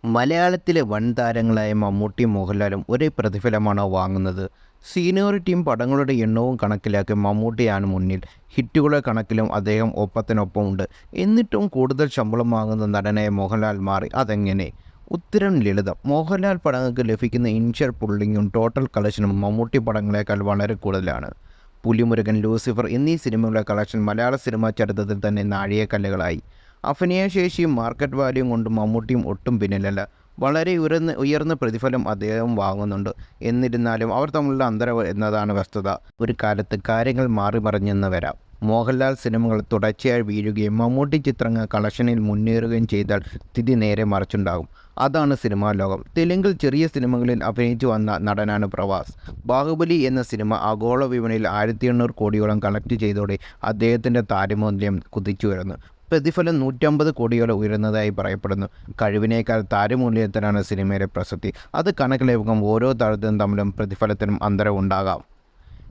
മലയാളത്തിലെ വൻ താരങ്ങളായ മമ്മൂട്ടിയും മോഹൻലാലും ഒരേ പ്രതിഫലമാണോ വാങ്ങുന്നത്? സീനിയോറിറ്റിയും പടങ്ങളുടെ എണ്ണവും കണക്കിലാക്കി മമ്മൂട്ടിയാണ് മുന്നിൽ. ഹിറ്റുകളുടെ കണക്കിലും അദ്ദേഹം ഒപ്പത്തിനൊപ്പമുണ്ട്. എന്നിട്ടും കൂടുതൽ ശമ്പളം വാങ്ങുന്ന നടനായ മോഹൻലാൽ മാറി. അതെങ്ങനെ? ഉത്തരം ലളിതം. മോഹൻലാൽ പടങ്ങൾക്ക് ലഭിക്കുന്ന ഇനിഷ്യൽ പുള്ളിങ്ങും ടോട്ടൽ കളക്ഷനും മമ്മൂട്ടി പടങ്ങളേക്കാൾ വളരെ കൂടുതലാണ്. പുലിമുരുകൻ, ലൂസിഫർ എന്നീ സിനിമകളുടെ കളക്ഷൻ മലയാള സിനിമാ ചരിത്രത്തിൽ തന്നെ നാഴികക്കല്ലുകളായി. അഭിനയശേഷിയും മാർക്കറ്റ് വാല്യൂവും കൊണ്ട് മമ്മൂട്ടിയും ഒട്ടും പിന്നിലല്ല. വളരെ ഉയർന്ന പ്രതിഫലം അദ്ദേഹം വാങ്ങുന്നുണ്ട്. എന്നിരുന്നാലും അവർ തമ്മിലുള്ള അന്തരം എന്നതാണ് വസ്തുത. ഒരു കാലത്ത് കാര്യങ്ങൾ മാറിമറിഞ്ഞെന്ന് വരാം. മോഹൻലാൽ സിനിമകൾ തുടർച്ചയായി വീഴുകയും മമ്മൂട്ടി ചിത്രങ്ങൾ കളക്ഷനിൽ മുന്നേറുകയും ചെയ്താൽ സ്ഥിതി നേരെ മറിച്ചുണ്ടാകും. അതാണ് സിനിമാ ലോകം. തെലുങ്കിൽ ചെറിയ സിനിമകളിൽ അഭിനയിച്ചു വന്ന നടനാണ് പ്രവാസ്. ബാഹുബലി എന്ന സിനിമ ആഗോള വിപണിയിൽ 1800 കോടിയോളം കളക്ട് ചെയ്തതോടെ അദ്ദേഹത്തിൻ്റെ താരമൂല്യം കുതിച്ചുയർന്നു. പ്രതിഫലം 150 കോടിയോളം ഉയരുന്നതായി പറയപ്പെടുന്നു. കഴിവിനേക്കാൾ താരമൂല്യത്തിനാണ് സിനിമയിലെ പ്രസക്തി. അത് കണക്കിലെടുക്കുമ്പോൾ ഓരോ താരത്തിനും തമ്മിലും പ്രതിഫലത്തിനും അന്തരം ഉണ്ടാകാം.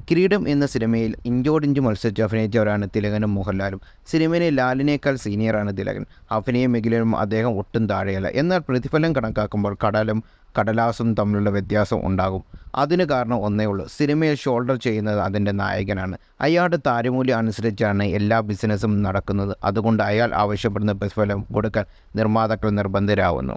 കിരീടം എന്ന സിനിമയിൽ ഇഞ്ചോടിഞ്ച് മത്സരിച്ച് അഭിനയിച്ചവരാണ് തിലകനും മോഹൻലാലും. സിനിമയിലെ ലാലിനേക്കാൾ സീനിയറാണ് തിലകൻ. അഭിനയ മേഖലയിലും അദ്ദേഹം ഒട്ടും താഴെയല്ല. എന്നാൽ പ്രതിഫലം കണക്കാക്കുമ്പോൾ കടലും കടലാസും തമ്മിലുള്ള വ്യത്യാസം ഉണ്ടാകും. അതിന് കാരണം ഒന്നേ ഉള്ളൂ: സിനിമയിൽ ഷോൾഡർ ചെയ്യുന്നത് അതിൻ്റെ നായകനാണ്. അയാളുടെ താരമൂല്യം അനുസരിച്ചാണ് എല്ലാ ബിസിനസ്സും നടക്കുന്നത്. അതുകൊണ്ട് അയാൾ ആവശ്യപ്പെടുന്ന പ്രതിഫലം കൊടുക്കാൻ നിർമ്മാതാക്കൾ നിർബന്ധിതരാകുന്നു.